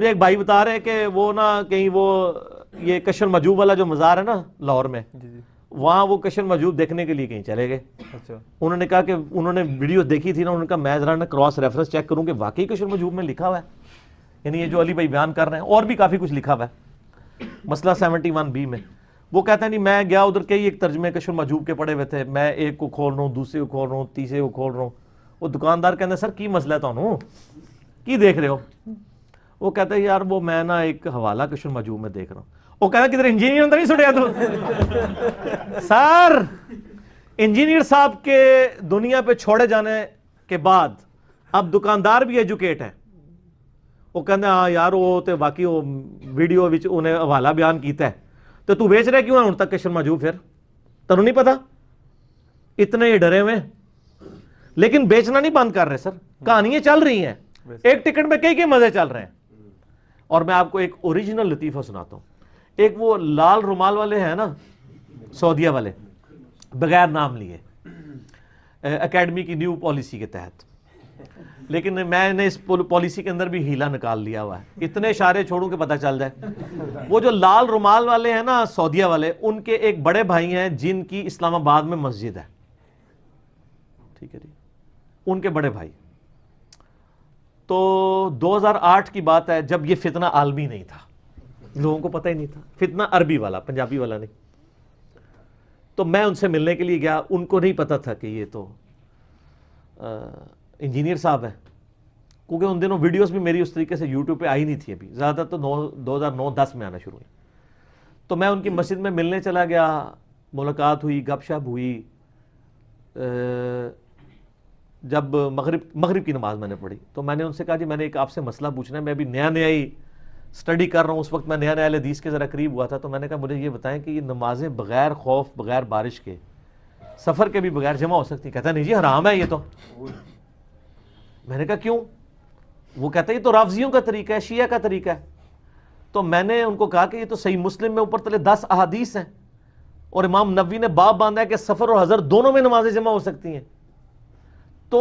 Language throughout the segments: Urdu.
ایک بھائی بتا رہے کہ وہ نا کہیں وہ یہ کشر مجوب والا جو مزار ہے نا لاہور میں، وہاں وہ کشر مجوب دیکھنے کے لیے کہیں چلے گئے. انہوں نے کہا کہ انہوں نے ویڈیو دیکھی تھی نا، انہوں نے کہا میں ذرا نا کراس ریفرنس چیک کروں کہ واقعی کشر مجوب میں لکھا ہوا ہے، یعنی یہ جو علی بھائی بیان کر رہے ہیں. اور بھی کافی کچھ لکھا ہوا ہے مسئلہ 71B میں. وہ کہتا ہے نہیں میں گیا ادھر، کئی ایک ترجمے کشر مجوب کے پڑے ہوئے تھے، میں ایک کو کھول رہا ہوں، دوسرے کو کھول رہا ہوں، تیسرے کو کھول رہا ہوں. وہ دکاندار کہتے ہیں سر کی مسئلہ ہے تانوں کی دیکھ رہے ہو؟ وہ کہتا ہے یار وہ میں نا ایک حوالہ کشر مجوب میں دیکھ رہا ہوں. وہ کہتا ہے کدھر انجینئر تو نہیں سٹیا تو سر انجینئر صاحب کے دنیا پہ چھوڑے جانے کے بعد اب دکاندار بھی ایجوکیٹ ہے. وہ کہتے ہیں ہاں یار وہ تو باقی وہ ویڈیو وچ انہیں حوالہ بیان کیتا ہے تو بیچ رہے کیوں ہے ہن تک کشر مجوب؟ پھر تنوں نہیں پتا؟ اتنے ہی ڈرے ہوئے لیکن بیچنا نہیں بند کر رہے سر، کہانیاں چل رہی ہیں، ایک ٹکٹ میں کئی مزے چل رہے ہیں. اور میں آپ کو ایک اوریجنل لطیفہ سناتا ہوں. ایک وہ لال رومال والے ہیں نا سعودیہ والے، بغیر نام لیے، اکیڈمی کی نیو پالیسی کے تحت، لیکن میں نے اس پالیسی کے اندر بھی ہیلا نکال لیا ہوا ہے، اتنے اشارے چھوڑوں کہ پتہ چل جائے. وہ جو لال رومال والے ہیں نا سعودیہ والے، ان کے ایک بڑے بھائی ہیں جن کی اسلام آباد میں مسجد ہے، ٹھیک ہے جی، ان کے بڑے بھائی. تو 2008 کی بات ہے جب یہ فتنہ عالمی نہیں تھا، لوگوں کو پتہ ہی نہیں تھا، فتنہ عربی والا، پنجابی والا نہیں. تو میں ان سے ملنے کے لیے گیا، ان کو نہیں پتا تھا کہ یہ تو انجینئر صاحب ہیں، کیونکہ ان دنوں ویڈیوز بھی میری اس طریقے سے یوٹیوب پہ آئی نہیں تھی ابھی، زیادہ تو 2009-10 میں آنا شروع ہوئی. تو میں ان کی مسجد میں ملنے چلا گیا، ملاقات ہوئی، گپ شپ ہوئی. جب مغرب کی نماز میں نے پڑھی تو میں نے ان سے کہا جی میں نے ایک آپ سے مسئلہ پوچھنا ہے، میں ابھی نیا ہی سٹڈی کر رہا ہوں، اس وقت میں نیا حدیث کے ذرا قریب ہوا تھا. تو میں نے کہا مجھے یہ بتائیں کہ یہ نمازیں بغیر خوف، بغیر بارش کے، سفر کے بھی بغیر جمع ہو سکتی ہیں؟ کہتا نہیں جی حرام ہے یہ تو. میں نے کہا کیوں؟ وہ کہتا ہے یہ تو رافضیوں کا طریقہ ہے، شیعہ کا طریقہ ہے. تو میں نے ان کو کہا کہ یہ تو صحیح مسلم میں اوپر تلے 10 احادیث ہیں اور امام نووی نے باب باندھا ہے کہ سفر اور حضر دونوں میں نمازیں جمع ہو سکتی ہیں. تو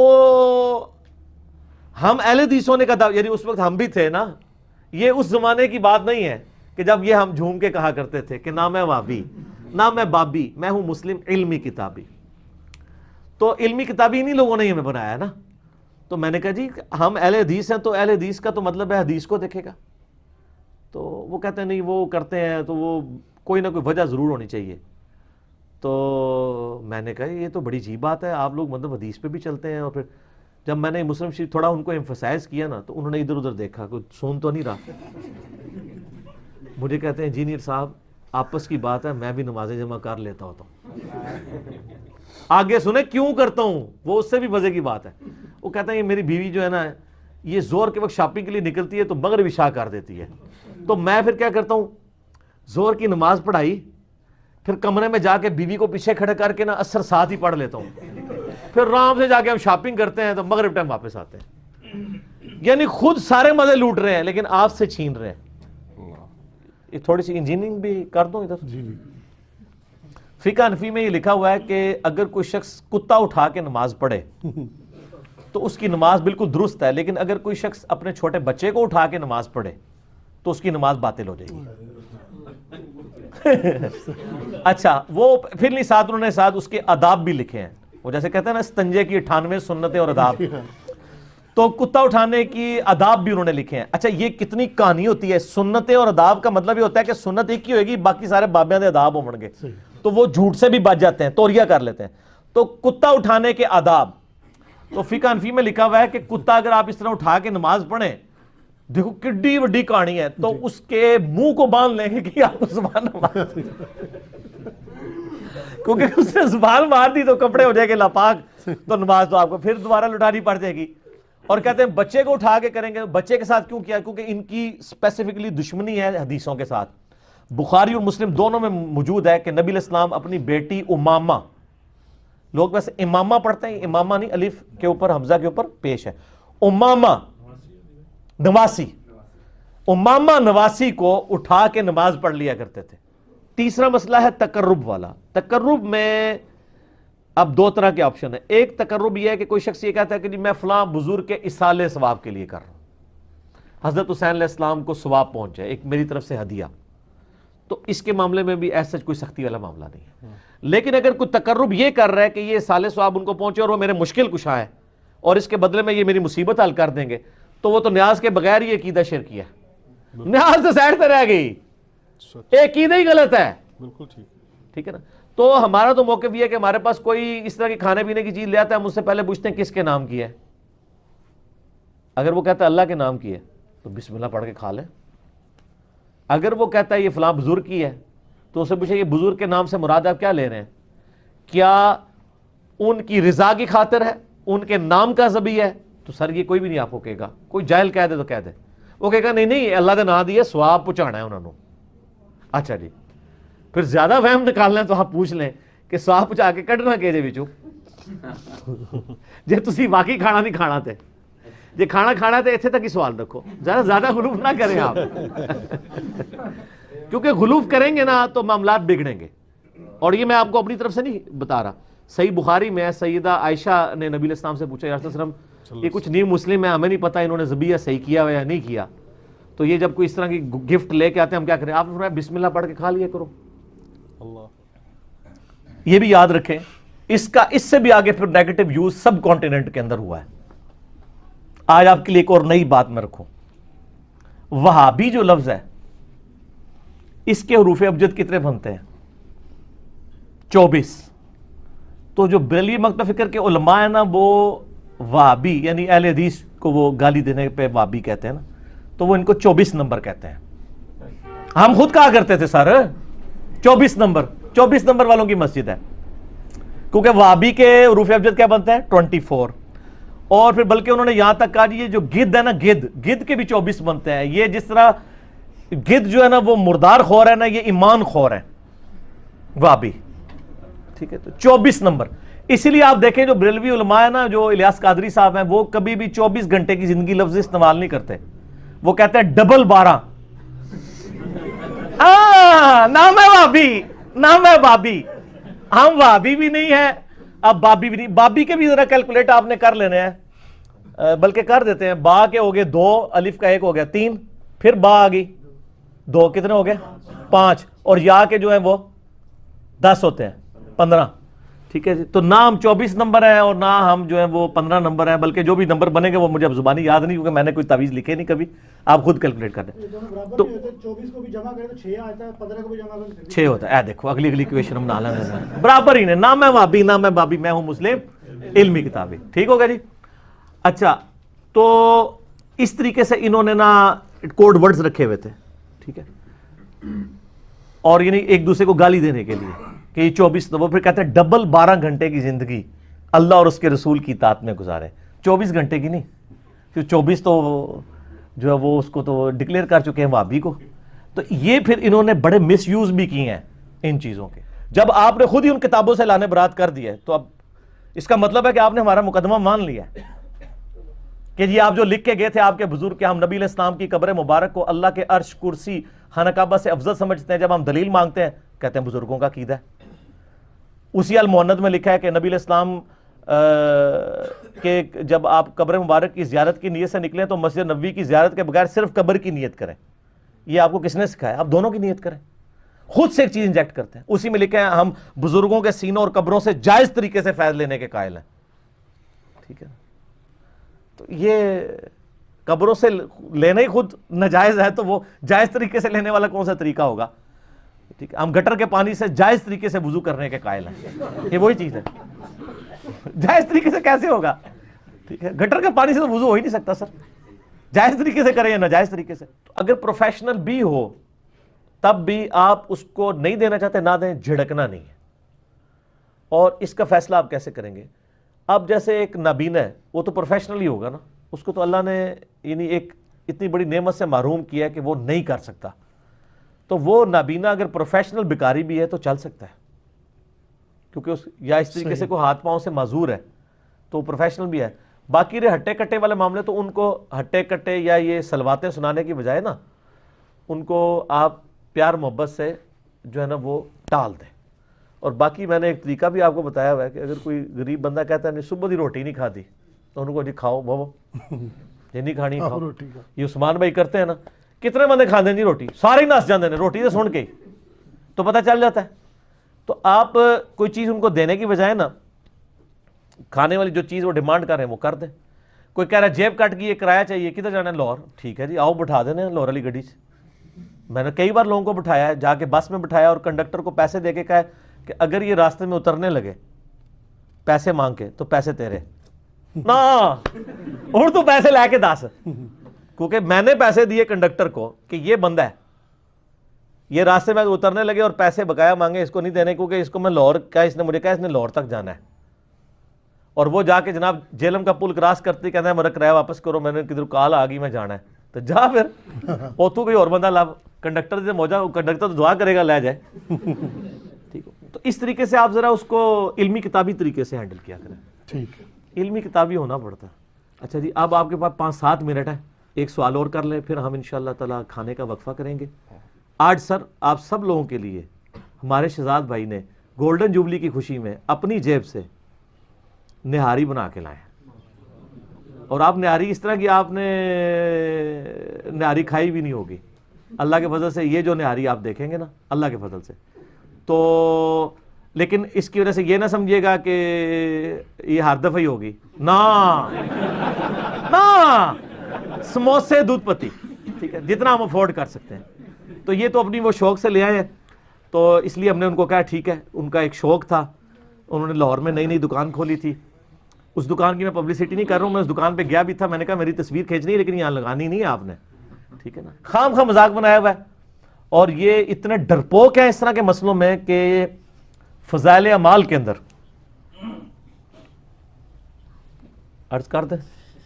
ہم اہل حدیث ہونے کا دعویٰ، یعنی اس وقت ہم بھی تھے نا، یہ اس زمانے کی بات نہیں ہے کہ جب یہ ہم جھوم کے کہا کرتے تھے کہ نہ میں وابی نہ میں بابی، میں ہوں مسلم علمی کتابی. تو علمی کتابی انہی لوگوں نے ہمیں بنایا ہے نا. تو میں نے کہا جی ہم اہل حدیث ہیں تو اہل حدیث کا تو مطلب ہے حدیث کو دیکھے گا. تو وہ کہتے ہیں نہیں وہ کرتے ہیں تو وہ کوئی نہ کوئی وجہ ضرور ہونی چاہیے. تو میں نے کہا یہ تو بڑی عجیب بات ہے، آپ لوگ مطلب حدیث پہ بھی چلتے ہیں. اور پھر جب میں نے مسلم شریف تھوڑا ان کو ایمفسائز کیا نا تو انہوں نے ادھر ادھر دیکھا، کوئی سن تو نہیں رہا. مجھے کہتے ہیں انجینئر صاحب آپس کی بات ہے، میں بھی نمازیں جمع کر لیتا ہوتا ہوں. آگے سنیں کیوں کرتا ہوں، وہ اس سے بھی مزے کی بات ہے. وہ کہتے ہیں یہ میری بیوی جو ہے نا یہ زور کے وقت شاپنگ کے لیے نکلتی ہے تو مغرب عشاء کر دیتی ہے. تو میں پھر کیا کرتا ہوں، زور کی نماز پڑھائی، پھر کمرے میں جا کے بیوی کو پیچھے کھڑا کر کے نا عصر ساتھ ہی پڑھ لیتا ہوں، پھر آرام سے جا کے ہم شاپنگ کرتے ہیں تو مغرب ٹائم واپس آتے ہیں. یعنی خود سارے مزے لوٹ رہے ہیں لیکن آپ سے چھین رہے ہیں. یہ تھوڑی سی انجینئرنگ بھی کر دوں ادھر. فقہ حنفی میں یہ لکھا ہوا ہے کہ اگر کوئی شخص کتا اٹھا کے نماز پڑھے تو اس کی نماز بالکل درست ہے، لیکن اگر کوئی شخص اپنے چھوٹے بچے کو اٹھا کے نماز پڑھے تو اس کی نماز باطل ہو جائے گی. اچھا وہ پھر نہیں ساتھ انہوں نے ساتھ اس کے آداب بھی لکھے ہیں، وہ جیسے کہتے ہیں نا استنجے کی 98 سنتیں اور آداب، تو کتا اٹھانے کی آداب بھی انہوں نے لکھے ہیں. اچھا یہ کتنی کہانی ہوتی ہے. سنتیں اور آداب کا مطلب یہ ہوتا ہے کہ سنت ایک ہی ہوئے گی، باقی سارے بابیاں دے آداب ہوں گے، تو وہ جھوٹ سے بھی بچ جاتے ہیں، توریہ کر لیتے ہیں. تو کتا اٹھانے کے آداب، تو فقہ حنفی میں لکھا ہوا ہے کہ کتا اگر آپ اس طرح اٹھا کے نماز پڑھیں، دیکھو کڈی وڈی کہانی ہے، تو اس کے منہ کو باندھ لیں گے کہ آپ زبان مار دی، کیونکہ اس نے زبان مار دی تو کپڑے ہو جائے گے لاپاک، تو نماز تو آپ کو پھر دوبارہ لٹانی پڑ جائے گی. اور کہتے ہیں بچے کو اٹھا کے کریں گے. بچے کے ساتھ کیوں کیا؟ کیونکہ ان کی اسپیسیفکلی دشمنی ہے حدیثوں کے ساتھ. بخاری اور مسلم دونوں میں موجود ہے کہ نبی علیہ السلام اپنی بیٹی امامہ، لوگ ویسے امامہ پڑھتے ہیں، امامہ نہیں، الف کے اوپر حمزہ کے اوپر پیش ہے، امامہ نواسی، امامہ نواسی کو اٹھا کے نماز پڑھ لیا کرتے تھے. تیسرا مسئلہ ہے تقرب والا. تقرب میں اب دو طرح کے آپشن ہیں. ایک تقرب یہ ہے کہ کوئی شخص یہ کہتا ہے کہ جی میں فلاں بزرگ کے اصالے ثواب کے لیے کر رہا ہوں. حضرت حسین علیہ السلام کو ثواب پہنچ جائے، ایک میری طرف سے ہدیہ، تو اس کے معاملے میں بھی ایسا کوئی سختی والا معاملہ نہیں ہے. لیکن اگر کوئی تقرب یہ کر رہا ہے کہ یہ سال ثواب ان کو پہنچے اور وہ میرے مشکل کشا ہے اور اس کے بدلے میں یہ میری مصیبت حل کر دیں گے، تو وہ تو نیاز کے بغیر ہی عقیدہ شرکی ہے. نیاز تو سائڈ پہ رہ گئی، عقیدہ ہی غلط ہے. بالکل ٹھیک ہے نا. تو ہمارا تو موقف یہ ہے کہ ہمارے پاس کوئی اس طرح کی کھانے پینے کی چیز لے آتا ہے، ہم اس سے پہلے پوچھتے ہیں کس کے نام کی ہے. اگر وہ کہتا ہے اللہ کے نام کی ہے تو بسم اللہ پڑھ کے کھا لیں. اگر وہ کہتا ہے یہ فلاں بزرگ کی ہے تو اسے پوچھے یہ بزرگ کے نام سے مراد آپ کیا لے رہے ہیں؟ کیا ان کی رضا کی خاطر ہے، ان کے نام کا ذبیح ہے؟ تو سر یہ کوئی بھی نہیں آپ کو کہے گا. کوئی جاہل کہہ دے تو کہہ دے، وہ کہے گا نہیں اللہ نے نام دیا، ثواب پہنچانا ہے انہوں نے. اچھا جی، پھر زیادہ وہم نکالنا ہے تو آپ پوچھ لیں کہ ثواب پہنچا کے کڈنا کہ جے وچوں جے تسی واقعی کھانا نہیں کھانا تے، جے کھانا کھانا تے اتنے تک ہی سوال رکھو، زیادہ غلوف نہ کریں آپ کیونکہ غلوف کریں گے نا تو معاملات بگڑیں گے. اور یہ میں آپ کو اپنی طرف سے نہیں بتا رہا، صحیح بخاری میں سیدہ عائشہ نے نبی علیہ السلام سے پوچھا یا رسول اللہ علیہ وسلم یہ کچھ نیو مسلم ہے، ہمیں نہیں پتا انہوں نے ذبیحہ صحیح کیا ہوا یا نہیں کیا، تو یہ جب کوئی اس طرح کی گفٹ لے کے آتے ہیں ہم کیا کریں؟ آپ نے فرمایا بسم اللہ پڑھ کے کھا لیا کرو. یہ بھی یاد رکھیں، اس سے بھی آگے پھر نیگیٹو یوز سب کانٹیننٹ کے اندر ہوا ہے. آج آپ کے لیے ایک اور نئی بات میں رکھوں، وہابی جو لفظ ہے اس کے حروف ابجد کتنے بنتے ہیں؟ 24. تو جو بریلوی مکتب فکر کے علماء ہیں نا وہ وہابی یعنی اہل حدیث کو وہ گالی دینے پہ وہابی کہتے ہیں نا، تو وہ ان کو 24 نمبر کہتے ہیں. ہم خود کہا کرتے تھے سر 24 نمبر والوں کی مسجد ہے، کیونکہ وہابی کے حروف ابجد کیا بنتے ہیں؟ 24. اور پھر بلکہ انہوں نے یہاں تک کہا یہ جو گدھ ہے نا، گدھ کے بھی 24 بنتے ہیں. یہ جس طرح گدھ جو ہے نا وہ مردار خور ہے نا، یہ ایمان خور ہے وہابی. ٹھیک ہے، تو 24 نمبر. اسی لیے آپ دیکھیں جو بریلوی علماء ہے نا، جو الیاس قادری صاحب ہیں، وہ کبھی بھی 24 گھنٹے کی زندگی لفظ استعمال نہیں کرتے، وہ کہتے ہیں ڈبل 12. نام ہے وہابی. ہم وہابی بھی نہیں ہے، اب بابی بھی نہیں. بابی کے بھی ذرا کیلکولیٹ آپ نے کر لینے ہیں، بلکہ کر دیتے ہیں. با کے ہو گئے 2، الف کا 1 ہو گیا 3، پھر با آ گئی 2، کتنے ہو گئے 5، اور یا کے جو ہیں وہ 10 ہوتے ہیں 15. ٹھیک ہے جی. تو نہ ہم 24 نمبر ہیں اور نہ ہم جو ہیں وہ 15 نمبر ہیں، بلکہ جو بھی نمبر بنے گے وہ مجھے اب زبانی یاد نہیں کیونکہ میں نے کوئی تعویذ لکھے نہیں کبھی، آپ خود کیلکولیٹ کر دیں. تو 24 کو بھی جمع کریں تو 6 آتا ہے، 15 کو بھی جمع کریں تو 6 ہوتا ہے. دیکھو اگلی کویشن ہم نہ لیں برابر ہی نہیں. نہ میں وہابی نہ میں بابی، میں ہوں مسلم علمی کتابی. ٹھیک ہوگا جی. اچھا، تو اس طریقے سے انہوں نے نا کوڈ ورڈز رکھے ہوئے تھے. ٹھیک ہے، اور یعنی ایک دوسرے کو گالی دینے کے لیے کہ یہ 24. وہ پھر کہتے ہیں ڈبل 12 گھنٹے کی زندگی اللہ اور اس کے رسول کی اطاعت میں گزارے. 24 گھنٹے کی نہیں، کیوں 24 تو جو ہے وہ اس کو تو ڈکلیئر کر چکے ہیں وہابی کو. تو یہ پھر انہوں نے بڑے مس یوز بھی کیے ہیں ان چیزوں کے. جب آپ نے خود ہی ان کتابوں سے لانے برات کر دیا ہے تو اب اس کا مطلب ہے کہ آپ نے ہمارا مقدمہ مان لیا ہے کہ جی آپ جو لکھ کے گئے تھے آپ کے بزرگ کہ ہم نبی علیہ السلام کی قبر مبارک کو اللہ کے عرش، کرسی، خانہ کعبہ سے افضل سمجھتے ہیں. جب ہم دلیل مانگتے ہیں کہتے ہیں بزرگوں کا عقیدہ ہے. اسی المؤند میں لکھا ہے کہ نبی علیہ السلام کہ جب آپ قبر مبارک کی زیارت کی نیت سے نکلیں تو مسجد نبوی کی زیارت کے بغیر صرف قبر کی نیت کریں. یہ آپ کو کس نے سکھایا؟ آپ دونوں کی نیت کریں. خود سے ایک چیز انجیکٹ کرتے ہیں. اسی میں لکھا ہے ہم بزرگوں کے سینوں اور قبروں سے جائز طریقے سے فیض لینے کے قائل ہیں. ٹھیک ہے، تو یہ قبروں سے لینا ہی خود ناجائز ہے تو وہ جائز طریقے سے لینے والا کون سا طریقہ ہوگا؟ ٹھیک ہے، ہم گٹر کے پانی سے جائز طریقے سے وضو کرنے کے قائل ہیں. یہ وہی چیز ہے، جائز طریقے سے کیسے ہوگا؟ ٹھیک ہے، گٹر کے پانی سے تو وضو ہو ہی نہیں سکتا سر. جائز طریقے سے کریں یا ناجائز طریقے سے. تو اگر پروفیشنل بھی ہو تب بھی آپ اس کو نہیں دینا چاہتے نہ دیں، جھڑکنا نہیں ہے. اور اس کا فیصلہ آپ کیسے کریں گے؟ اب جیسے ایک نابینا ہے وہ تو پروفیشنل ہی ہوگا نا، اس کو تو اللہ نے یعنی ایک اتنی بڑی نعمت سے محروم کیا ہے کہ وہ نہیں کر سکتا. تو وہ نابینا اگر پروفیشنل بیکاری بھی ہے تو چل سکتا ہے، کیونکہ اس یا اس طریقے سے کوئی ہاتھ پاؤں سے معذور ہے تو پروفیشنل بھی ہے. باقی رہے ہٹے کٹے والے معاملے تو ان کو ہٹے کٹے یا یہ سلواتیں سنانے کی بجائے نا ان کو آپ پیار محبت سے جو ہے نا وہ ٹال دیں. اور باقی میں نے ایک طریقہ بھی آپ کو بتایا ہوا ہے کہ اگر کوئی غریب بندہ کہتا ہے نہیں صبح دی روٹی نہیں کھادی تو ان کو جی کھاؤ بابا یہ نہیں کھانی کھاؤ. یہ عثمان بھائی کرتے ہیں نا, کتنے بندے کھاندے جی روٹی, سارے ہی نس جاندے نے روٹی سے سن کے, تو پتہ چل جاتا ہے. تو آپ کوئی چیز ان کو دینے کی بجائے نا, کھانے والی جو چیز وہ ڈیمانڈ کر رہے ہیں وہ کر دیں. کوئی کہہ رہا ہے جیب کٹ گئی ہے, کرایہ چاہیے, کدھر جانا ہے؟ لاہور. ٹھیک ہے جی, آؤ بٹھا دینا لاہور والی گڈی سے. میں نے کئی بار لوگوں کو بٹھایا ہے, جا کے بس میں بٹھایا اور کنڈکٹر کو پیسے دے کے کہا کہ اگر یہ راستے میں اترنے لگے پیسے مانگ کے تو پیسے تیرے نا, اور تو پیسے لے کے دس, کیونکہ میں نے پیسے دیے کنڈکٹر کو کہ یہ بندہ ہے, یہ راستے میں اترنے لگے اور پیسے بقایا مانگے, اس کو نہیں دینے, کیونکہ اس کو میں لاہور کا, اس نے مجھے کہا اس نے لاہور تک جانا ہے. اور وہ جا کے جناب جیلم کا پل کراس کرتے کہتا ہے میرا کرایہ واپس کرو, میں نے کدھر کال آ گئی میں جانا ہے. تو جا پھر اوتھو کوئی اور بندہ لا, کنڈکٹر سے موجہ, کنڈکٹر تو دعا کرے گا لے جائے. ٹھیک ہے, تو اس طریقے سے آپ ذرا اس کو علمی کتابی طریقے سے ہینڈل کیا کریں. ٹھیک ہے, علمی کتابی ہونا پڑتا ہے. اچھا جی, اب آپ کے پاس 5-7 منٹ ہے, ایک سوال اور کر لیں, پھر ہم انشاءاللہ تعالی کھانے کا وقفہ کریں گے. آج سر آپ سب لوگوں کے لیے ہمارے شہزاد بھائی نے گولڈن جوبلی کی خوشی میں اپنی جیب سے نہاری بنا کے لائے, اور آپ نہاری اس طرح کی آپ نے نہاری کھائی بھی نہیں ہوگی اللہ کے فضل سے. یہ جو نہاری آپ دیکھیں گے نا اللہ کے فضل سے, تو لیکن اس کی وجہ سے یہ نہ سمجھیے گا کہ یہ ہر دفعہ ہی ہوگی نا, سموسے دودھ پتی, ٹھیک ہے, جتنا ہم افورڈ کر سکتے ہیں. تو یہ تو اپنی وہ شوق سے لے آئے ہیں, تو اس لیے ہم نے ان کو کہا ٹھیک ہے, ان کا ایک شوق تھا, انہوں نے لاہور میں نئی دکان کھولی تھی. اس دکان کی میں پبلسٹی نہیں کر رہا ہوں, میں اس دکان پہ گیا بھی تھا, میں نے کہا میری تصویر کھینچنی ہے لیکن یہاں لگانی نہیں ہے آپ نے, ٹھیک ہے نا. خام خواہ مذاق بنایا ہوا ہے, اور یہ اتنے ڈرپوک ہیں اس طرح کے مسئلوں میں کہ فضائل اعمال کے اندر عرض کر دیں,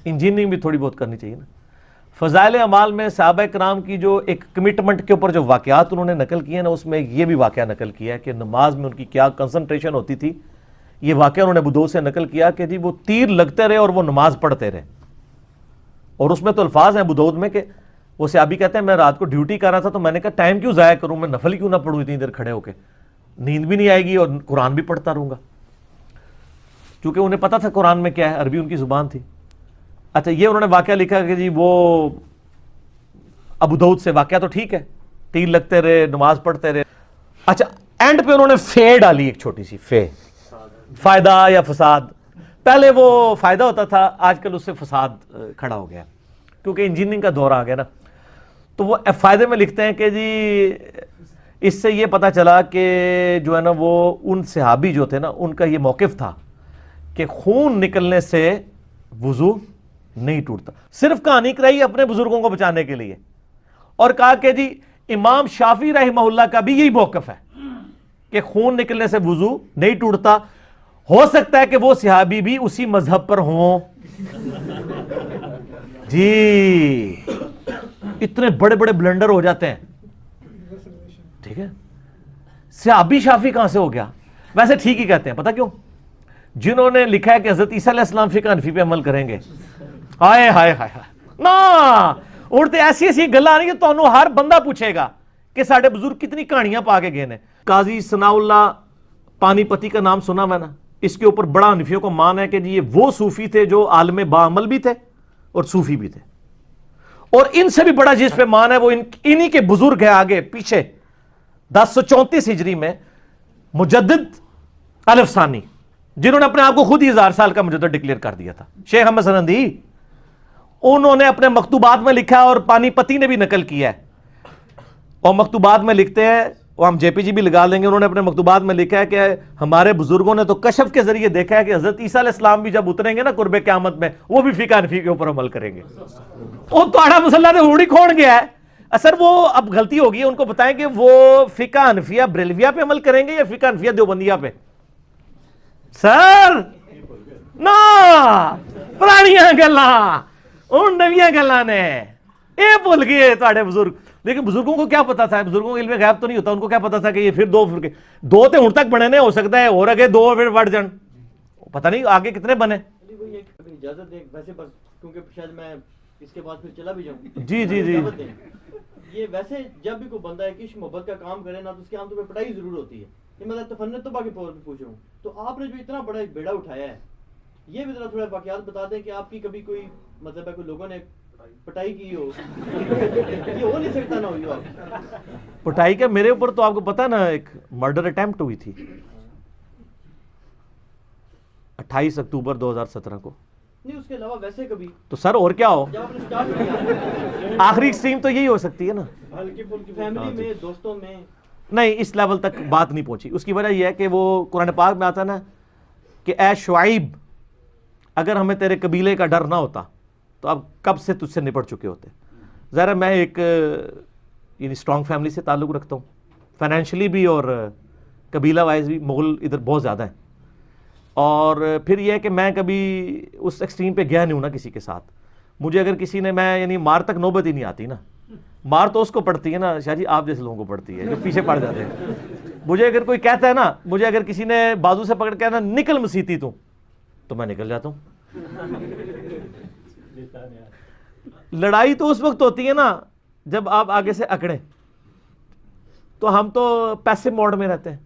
انجینئرنگ بھی تھوڑی بہت کرنی چاہیے نا. فضائل اعمال میں صحابہ کرام کی جو ایک کمٹمنٹ کے اوپر جو واقعات انہوں نے نقل کیے نا, اس میں یہ بھی واقعہ نقل کیا ہے کہ نماز میں ان کی کیا کنسنٹریشن ہوتی تھی. یہ واقعہ انہوں نے ابو داؤد سے نقل کیا کہ جی وہ تیر لگتے رہے اور وہ نماز پڑھتے رہے, اور اس میں تو الفاظ ہیں ابو داؤد میں کہ وہ صحابی کہتے ہیں میں رات کو ڈیوٹی کر رہا تھا تو میں نے کہا ٹائم کیوں ضائع کروں, میں نفل کیوں نہ پڑھوں اتنی دیر کھڑے ہو کے, نیند بھی نہیں آئے گی اور قرآن بھی پڑھتا رہوں گا, کیونکہ انہیں پتا تھا قرآن میں کیا ہے, عربی ان کی زبان تھی. اچھا, یہ انہوں نے واقعہ لکھا کہ جی وہ ابو داؤد سے واقعہ تو ٹھیک ہے, تیر لگتے رہے نماز پڑھتے رہے. اچھا, اینڈ پہ انہوں نے فے ڈالی, ایک چھوٹی سی فے, فائدہ یا فساد. پہلے وہ فائدہ ہوتا تھا, آج کل اس سے فساد کھڑا ہو گیا کیونکہ انجینئرنگ کا دور آ گیا نا. تو وہ فائدے میں لکھتے ہیں کہ جی اس سے یہ پتا چلا کہ جو ہے نا وہ ان صحابی جو تھے نا ان کا یہ موقف تھا کہ خون نکلنے سے وضو نہیں ٹوٹتا. صرف کہانی کرائی اپنے بزرگوں کو بچانے کے لیے, اور کہا کہ جی امام شافعی رحمہ اللہ کا بھی یہی موقف ہے کہ خون نکلنے سے وضو نہیں ٹوٹتا. ہو سکتا ہے کہ وہ صحابی بھی اسی مذہب پر ہوں. جی اتنے بڑے بڑے بلنڈر ہو جاتے ہیں, ٹھیک ہے. صحابی شافعی کہاں سے ہو گیا؟ ویسے ٹھیک ہی کہتے ہیں, پتہ کیوں؟ جنہوں نے لکھا ہے کہ حضرت عیسیٰ علیہ السلام فقہ حنفی پہ عمل کریں گے, ہائے ہائے ہائے نا, اڑتے ایسی ایسی گلاں نہیں کہ تانوں ہر بندہ پوچھے گا کہ ساڈے بزرگ کتنی کہانیاں پا کے گئے نے. قاضی ثناء اللہ پانی پتی کا نام سنا میں نا, اس کے اوپر بڑا حنفیوں کو مان ہے کہ جی یہ وہ صوفی تھے جو عالم باعمل بھی تھے اور صوفی بھی تھے, اور ان سے بھی بڑا جس پہ مان ہے وہ انہی کے بزرگ ہیں آگے پیچھے 1034 ہجری میں مجدد الف ثانی, جنہوں نے اپنے آپ کو خود ہی 1000 سال کا مجدد ڈکلیئر کر دیا تھا, شیخ احمد سنندی. انہوں نے اپنے مکتوبات میں لکھا اور پانی پتی نے بھی نقل کیا ہے, اور مکتوبات میں لکھتے ہیں, وہ ہم جے پی جی بھی لگا لیں گے, انہوں نے اپنے مکتوبات میں لکھا ہے کہ ہمارے بزرگوں نے تو کشف کے ذریعے دیکھا ہے کہ حضرت عیسیٰ علیہ السلام بھی جب اتریں گے نا قرب قیامت میں, وہ بھی فقہ حنفی کے اوپر عمل کریں گے. وہ توڑا مسلح نے ہوڑی کھوڑ گیا ہے. اثر وہ اب غلطی ہوگی ہے, ان کو بتائیں کہ وہ فقہ حنفیہ بریلویہ پہ عمل کریں گے یا فقہ حنفیہ دیوبندیہ پہ. سر نا پرانیاں گلاں ان نویاں گلاں نے اے بھول گئے تواڈے بزرگ. لیکن بزرگوں کو کیا پتا تھا, بزرگوں کو علم غیب تو نہیں ہوتا, ان کو کیا پتا تھا کہ یہ پھر دو تے ہن تک بنے نے, ہو سکتا ہے اور اگے 2 پھر بڑھ جان, پتہ نہیں آگے کتنے بنے. اجازت دیں ویسے, بس کیونکہ شاید میں اس کے بعد پھر چلا بھی جاؤں. جی جی جی. یہ ویسے جب بھی کوئی بندہ ایک عشق محبت کا کام کرے نا تو اس کے عام طور پہ پڑھائی ضرور ہوتی ہے. یہ میں تفنن طبع کے طور پہ پوچھ رہا ہوں, تو آپ نے جو اتنا بڑا ایک بیڑا اٹھایا ہے یہ بھی ذرا تھوڑا واقعات بتا دیں کہ آپ کی کبھی کوئی مطلب ہے کوئی لوگوں نے پٹائی کی ہو. یہ ہو نہیں سکتا نا ہوئی آپ پٹائی کا میرے اوپر تو آپ کو پتا نا ایک مرڈر اٹیمپٹ ہوئی تھی 28 اکتوبر 2017 کو. نہیں اس کے علاوہ ویسے کبھی تو سر اور کیا ہو, جب آپ نے اسٹارٹ کیا آخری ایکسٹریم تو یہی ہو سکتی ہے نا. فیملی میں دوستوں میں نہیں, اس لیول تک بات نہیں پہنچی. اس کی وجہ یہ ہے کہ وہ قرآن پاک میں آتا نا کہ اے شعیب اگر ہمیں تیرے قبیلے کا ڈر نہ ہوتا تو اب کب سے تجھ سے نپٹ چکے ہوتے. ذرا میں ایک یعنی اسٹرانگ فیملی سے تعلق رکھتا ہوں, فائنینشلی بھی اور قبیلہ وائز بھی. مغل ادھر بہت زیادہ ہیں, اور پھر یہ ہے کہ میں کبھی اس ایکسٹریم پہ گیا نہیں ہوں نا کسی کے ساتھ. مجھے اگر کسی نے میں یعنی مار تک نوبت ہی نہیں آتی نا. مار تو اس کو پڑتی ہے نا شاہ جی, آپ جیسے لوگوں کو پڑتی ہے جو پیچھے پڑ جاتے ہیں. مجھے اگر کوئی کہتا ہے نا, مجھے اگر کسی نے بازو سے پکڑ کے نا نکل مسیتی تو میں نکل جاتا ہوں. لڑائی تو اس وقت ہوتی ہے نا جب آپ آگے سے اکڑیں, تو ہم تو پیسے موڈ میں رہتے ہیں.